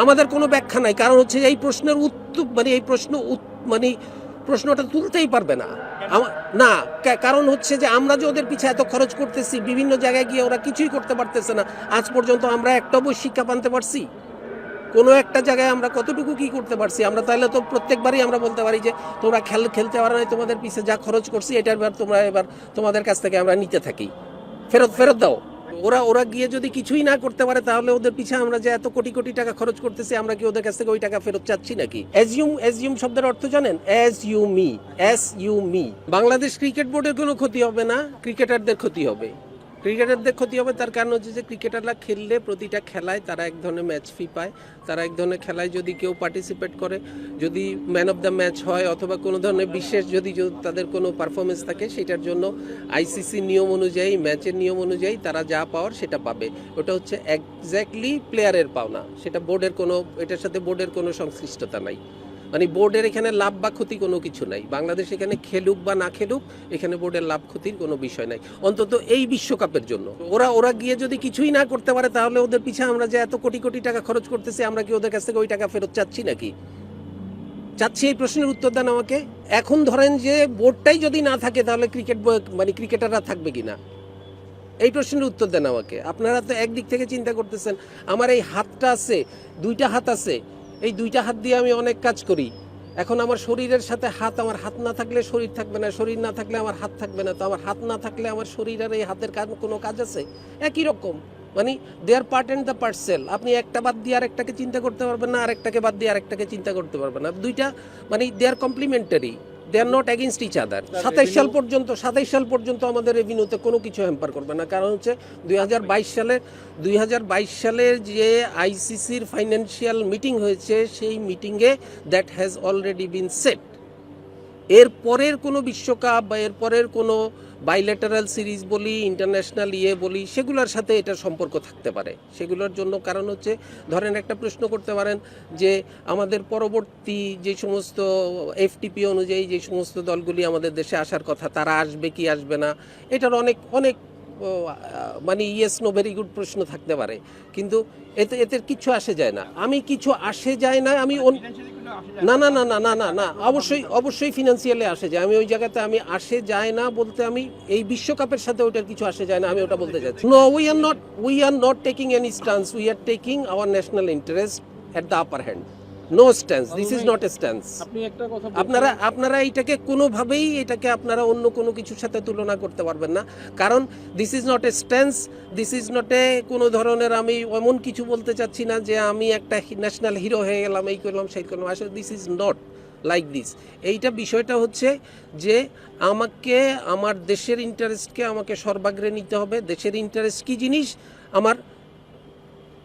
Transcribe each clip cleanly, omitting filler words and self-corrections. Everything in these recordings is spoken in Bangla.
আমাদের কোনো ব্যাখ্যা নাই, কারণ হচ্ছে এই প্রশ্নের উত্তর প্রশ্নটা তুলতেই পারবে না। না, কারণ হচ্ছে যে আমরা যে ওদের পিছনে এত খরচ করতেছি, বিভিন্ন জায়গায় গিয়ে ওরা কিছুই করতে পারতেছে না। আজ পর্যন্ত আমরা একটা বই শিক্ষা আনতে পারছি? কোনো একটা জায়গায় আমরা কতটুকু কি করতে পারছি? আমরা তাহলে তো প্রত্যেকবারই আমরা বলতে পারি যে তোমরা খেলতে পারো না, তোমাদের পিছে যা খরচ করছি এটার এবার তোমাদের কাছ থেকে আমরা নিতে থাকি, ফেরত দাও। ওরা গিয়ে যদি কিছুই না করতে পারে, তাহলে ওদের পিছে আমরা যে এত কোটি কোটি টাকা খরচ করতেছি, আমরা কি ওদের কাছ থেকে ওই টাকা ফেরত চাচ্ছি নাকি? অ্যাজিউম শব্দের অর্থ জানেন? Ass you me. Bangladesh cricket বোর্ডের কোনো ক্ষতি হবে না, ক্রিকেটারদের ক্ষতি হবে। তার কারণ হচ্ছে যে ক্রিকেটাররা খেললে প্রতিটা খেলায় তারা এক ধরনের ম্যাচ ফি পায়। তারা এক ধরনের খেলায় যদি কেউ পার্টিসিপেট করে, যদি ম্যান অফ দ্য ম্যাচ হয় অথবা কোনো ধরনের বিশেষ যদি তাদের কোনো পারফরমেন্স থাকে, সেটার জন্য আইসিসি নিয়ম অনুযায়ী, ম্যাচের নিয়ম অনুযায়ী তারা যা পাওয়ার সেটা পাবে। ওটা হচ্ছে এক্স্যাক্টলি প্লেয়ারের পাওনা, সেটা এটার সাথে বোর্ডের কোনো সংশ্লিষ্টতা নাই। মানে বোর্ডের এখানে লাভ বা ক্ষতি কোনো কিছু নাই। বাংলাদেশ এখানে খেলুক বা না খেলুক, এখানে বোর্ডের লাভ ক্ষতির কোনো বিষয় নাই, অন্তত এই বিশ্বকাপের জন্য। ওরা গিয়ে যদি কিছুই না করতে পারে, তাহলে ওদের পিছনে আমরা যে এত কোটি কোটি টাকা খরচ করতেছি, আমরা কি ওদের কাছ থেকে ওই টাকা ফেরত চাচ্ছি নাকি? চাচ্ছি? এই প্রশ্নের উত্তর দেন আমাকে। এখন ধরেন যে বোর্ডটাই যদি না থাকে, তাহলে ক্রিকেটাররা থাকবে কিনা? এই প্রশ্নের উত্তর দেন আমাকে। আপনারা তো একদিক থেকে চিন্তা করতেছেন, আমার এই হাতটা আছে, দুইটা হাত আছে, এই দুইটা হাত দিয়ে আমি অনেক কাজ করি। এখন আমার শরীরের সাথে আমার হাত না থাকলে শরীর থাকবে না, শরীর না থাকলে আমার হাত থাকবে না। তো আমার হাত না থাকলে আমার শরীর আর এই হাতের কোনো কাজ আছে? একই রকম, মানে দে আর পার্ট অ্যান্ড দ্য পার্সেল। আপনি একটা বাদ দিয়ে আরেকটাকে চিন্তা করতে পারবেন না, আরেকটাকে বাদ দিয়ে আরেকটাকে চিন্তা করতে পারবেন না। দুইটা they are complementary, they are not against each other. 27 সাল পর্যন্ত আমাদের রেভিনিউতে কোনো কিছু হ্যাম্পার করবে না, কারণ হচ্ছে 2022 সালের যে আইসিসির ফাইন্যান্সিয়াল মিটিং হয়েছে, সেই মিটিংয়ে that has already been set. এর পরের কোনো বিশ্বকাপ বা এর পরের কোনো বাইল্যাটারাল সিরিজ বলি, ইন্টারন্যাশনাল বলি, সেগুলোর সাথে এটার সম্পর্ক থাকতে পারে। সেগুলোর জন্য কারণ হচ্ছে, ধরেন একটা প্রশ্ন করতে পারেন যে আমাদের পরবর্তী যে সমস্ত এফটিপি অনুযায়ী যে সমস্ত দলগুলি আমাদের দেশে আসার কথা, তারা আসবে কি আসবে না, এটার অনেক ইয়েস নো ভেরি গুড প্রশ্ন থাকতে পারে। কিন্তু এতে কিছু আসে যায় না। আমি না, অবশ্যই ফিনান্সিয়ালি আসে যায়। আমি ওই জায়গাতে আসে যায় না বলতে, আমি এই বিশ্বকাপের সাথে ওইটার কিছু আসে যায় না, আমি ওটা বলতে চাচ্ছি। No, we are not taking any stance, we are taking our national interest at the upper hand. No stance, this is not a stance. আপনারা এটাকে আপনারা অন্য কোনো কিছুর সাথে তুলনা করতে পারবেন না, কারণ this is not a stance, this is not এ কোনো ধরনের, আমি এমন কিছু বলতে চাচ্ছি না যে আমি একটা ন্যাশনাল হিরো হয়ে গেলাম, এই করলাম সেই করলাম। আসলে this is not like this. বিষয়টা হচ্ছে যে আমাকে আমার দেশের ইন্টারেস্টকে আমাকে সর্বাগ্রে নিতে হবে। দেশের ইন্টারেস্ট কি জিনিস? আমার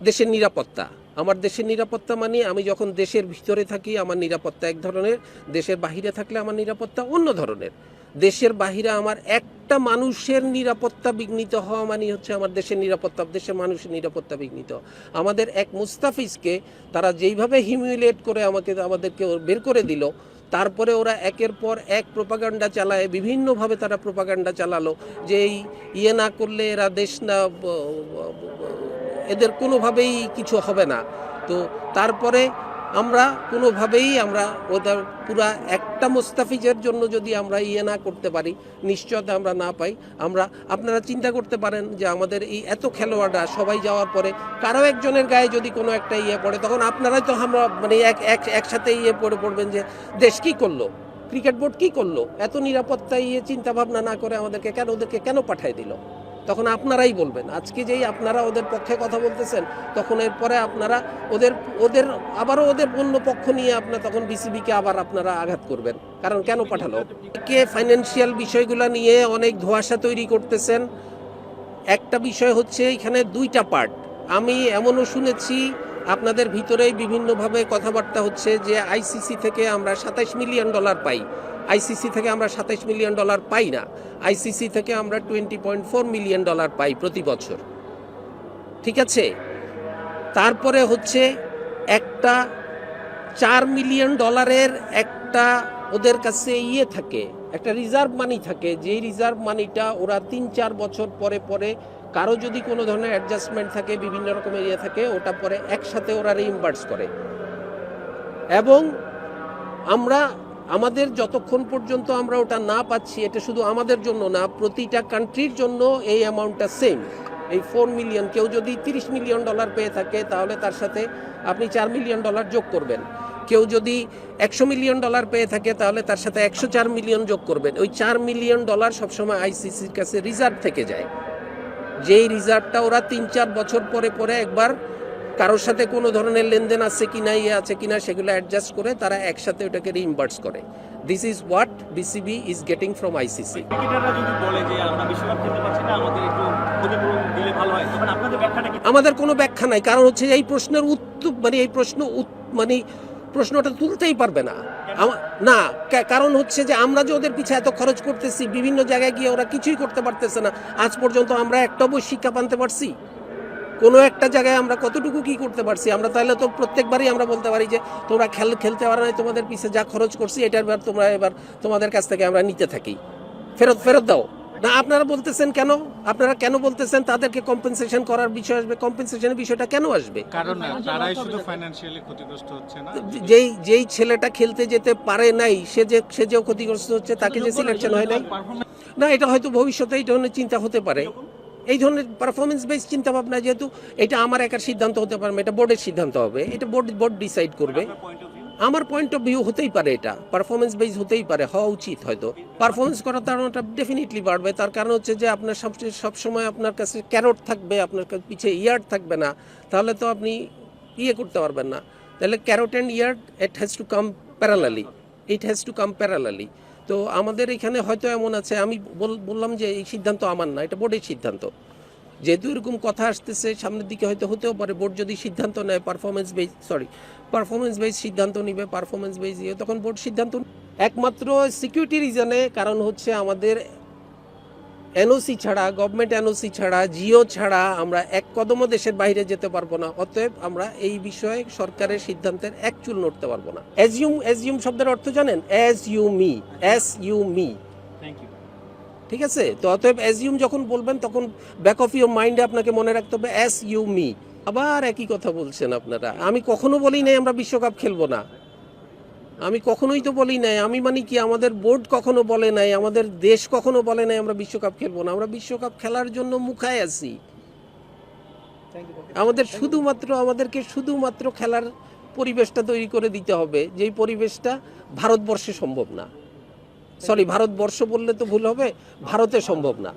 দেশের নিরাপত্তা। আমার দেশের নিরাপত্তা মানে আমি যখন দেশের ভিতরে থাকি আমার নিরাপত্তা এক ধরনের, দেশের বাহিরে থাকলে আমার নিরাপত্তা অন্য ধরনের। দেশের বাহিরে আমার একটা মানুষের নিরাপত্তা বিঘ্নিত হওয়া মানে হচ্ছে আমার দেশের নিরাপত্তা, দেশের মানুষের নিরাপত্তা বিঘ্নিত। আমাদের এক মুস্তাফিজকে তারা যেইভাবে হিউমিলিয়েট করে আমাদেরকে বের করে দিল, তারপরে ওরা একের পর এক প্রোপাগান্ডা চালায়, বিভিন্নভাবে তারা প্রোপাগান্ডা চালালো যে এই না করলে এরা দেশ না, এদের কোনোভাবেই কিছু হবে না। তো তারপরে আমরা ওদের পুরা একটা মুস্তাফিজের জন্য যদি আমরা না করতে পারি, নিশ্চয়তা আমরা না পাই, আপনারা চিন্তা করতে পারেন যে আমাদের এই এত খেলোয়াড়রা সবাই যাওয়ার পরে কারো একজনের গায়ে যদি কোনো একটা পড়ে, তখন আপনারাই তো আমরা একসাথে পড়বেন যে দেশ কি করলো, ক্রিকেট বোর্ড কি করলো, এত নিরাপত্তা চিন্তা ভাবনা না করে ওদেরকে কেন পাঠায় দিল। তখন আপনারাই বলবেন। আজকে যেই আপনারা ওদের পক্ষে কথা বলতেছেন, তখন এরপরে আপনারা ওদের অন্য পক্ষ নিয়ে তখন বিসিবিকে আবার আপনারা আঘাত করবেন, কারণ কেন পাঠালো। ফাইন্যান্সিয়াল বিষয়গুলো নিয়ে অনেক ধোঁয়াশা তৈরি করতেছেন। একটা বিষয় হচ্ছে এখানে দুইটা পার্ট। আমি এমনও শুনেছি আপনাদের ভিতরেই বিভিন্নভাবে কথাবার্তা হচ্ছে যে আইসিসি থেকে আমরা $27 মিলিয়ন পাই। আইসিসি থেকে আমরা $27 মিলিয়ন পাই না, আইসিসি থেকে আমরা $20.4 মিলিয়ন পাই প্রতি বছর। ঠিক আছে, তারপরে হচ্ছে একটা $4 মিলিয়ন একটা ওদের কাছে থাকে, একটা রিজার্ভ মানি থাকে, যেই রিজার্ভ মানিটা ওরা 3-4 বছর পরে কারো যদি কোনো ধরনের অ্যাডজাস্টমেন্ট থাকে, বিভিন্ন রকম এরিয়া থাকে, ওটা পরে একসাথে ওরা রিইম্বার্স করে। এবং আমরা আমাদের যতক্ষণ পর্যন্ত আমরা ওটা না পাচ্ছি, এটা শুধু আমাদের জন্য না, প্রতিটা কান্ট্রির জন্য এই অ্যামাউন্টটা সেম। এই 4 মিলিয়ন, কেউ যদি $30 মিলিয়ন পেয়ে থাকে তাহলে তার সাথে আপনি $4 মিলিয়ন যোগ করবেন। কেউ যদি $100 মিলিয়ন পেয়ে থাকে তাহলে তার সাথে $104 মিলিয়ন যোগ করবেন। ওই $4 মিলিয়ন সবসময় আইসিসির কাছে রিজার্ভ থেকে যায়, যেই রিজার্ভটা ওরা 3-4 বছর পরে পরে একবার কারোর সাথে কোনো ধরনের লেনদেন আছে কিনা, আছে কিনা, সেগুলো অ্যাডজাস্ট করে তারা একসাথে ওটাকে রিইম্বার্স করে। This is what BCB is getting from ICC. ক্রিকেটাররা যদি বলে যে আমরা বিশ্বকাপ খেলতে পারছি না, আমাদের একটু ক্ষতিপূরণ দিলে ভালো হয়, তখন আপনাদের ব্যাখ্যাটা কি? আমাদের কোনো ব্যাখ্যা নাই, কারণ হচ্ছে এই প্রশ্নের উত্তর প্রশ্নটা তুলতেই পারবে না। না, কারণ হচ্ছে যে আমরা যে ওদের পিছিয়ে এত খরচ করতেছি, বিভিন্ন জায়গায় গিয়ে ওরা কিছুই করতে পারতেছে না। আজ পর্যন্ত আমরা একটা বই শিক্ষা আনতে পারছি? কোনো একটা জায়গায় আমরা কতটুকু কি করতে পারছি? আমরা তাহলে তো প্রত্যেকবারই আমরা বলতে পারি যে তোমরা খেলতে পারো না, তোমাদের পিছিয়ে যা খরচ করছি এটার এবার তোমাদের কাছ থেকে আমরা নিতে থাকি, ফেরত দাও না। আপনারা বলতেছেন কেন? আপনারা কেন বলতেছেন তাদেরকে কম্পেনসেশন করার বিষয় আসবে? কম্পেনসেশনের বিষয়টা কেন আসবে? কারণ তারাই শুধু ফাইনান্সিয়ালি ক্ষতিগ্রস্ত হচ্ছে না। যেই ছেলেটা খেলতে যেতে পারে নাই, সে যে ক্ষতিগ্রস্ত হচ্ছে, তাকে যে সিলেকশন হয় নাই, না, এটা হয়তো ভবিষ্যতে এই ধরনের চিন্তা হতে পারে। এই ধরনের পারফরমেন্স বেস চিন্তা ভাবনা, যেহেতু এটা আমার একার সিদ্ধান্ত হতে পারবে, এটা বোর্ডের সিদ্ধান্ত হবে, এটা বোর্ড ডিসাইড করবে। আমার পয়েন্ট অফ ভিউ হতেই পারে, এটা পারফরমেন্স বেস হতেই পারে, হওয়া উচিত। হয়তো পারফরমেন্স করার ধারণাটা ডেফিনেটলি বাড়বে। তার কারণ হচ্ছে যে আপনার সবসময় আপনার কাছে ক্যারট থাকবে, আপনার পিছিয়ে ইয়ার্ড থাকবে না, তাহলে তো আপনি করতে পারবেন না। তাহলে carrot and yard it has to come parallelly. তো আমাদের এখানে হয়তো এমন আছে, আমি বললাম যে এই সিদ্ধান্ত আমার না, এটা বোর্ডের সিদ্ধান্ত। যেহেতু এরকম কথা আসতেছে সামনের দিকে, হয়তো হতেও পারে বোর্ড যদি সিদ্ধান্ত নেয় পারফরমেন্স বেস সিদ্ধান্ত নিবে, পারফরমেন্স বেস দিয়ে তখন বোর্ড সিদ্ধান্ত। একমাত্র সিকিউরিটি রিজনে, কারণ হচ্ছে আমাদের এনওসি ছাড়া, গভর্নমেন্ট এনওসি ছাড়া, জিও ছাড়া আমরা এক কদমও দেশের বাইরে যেতে পারবো না। অতএব আমরা এই বিষয়ে সরকারের সিদ্ধান্তের এক চুল নড়তে পারবো না। অ্যাজিউম শব্দের অর্থ জানেন? S U me. ঠিক আছে? তো অতএব অ্যাজিউম যখন বলবেন তখন ব্যাক অফ ইউর মাইন্ডে আপনাকে মনে রাখতে হবে এস ইউ মি। আবার একই কথা বলছেন আপনারা। আমি কখনো বলি নাই আমরা বিশ্বকাপ খেলবো না, আমি কখনোই তো বলি নাই। আমি মানে কি, আমাদের বোর্ড কখনো বলে নাই, আমাদের দেশ কখনো বলে নাই আমরা বিশ্বকাপ খেলবো না। আমরা বিশ্বকাপ খেলার জন্য মুখায় আছি। আমাদেরকে শুধুমাত্র খেলার পরিবেশটা তৈরি করে দিতে হবে, যেই পরিবেশটা ভারতবর্ষে সম্ভব না। ভারতবর্ষ বললে তো ভুল হবে, ভারতে সম্ভব না।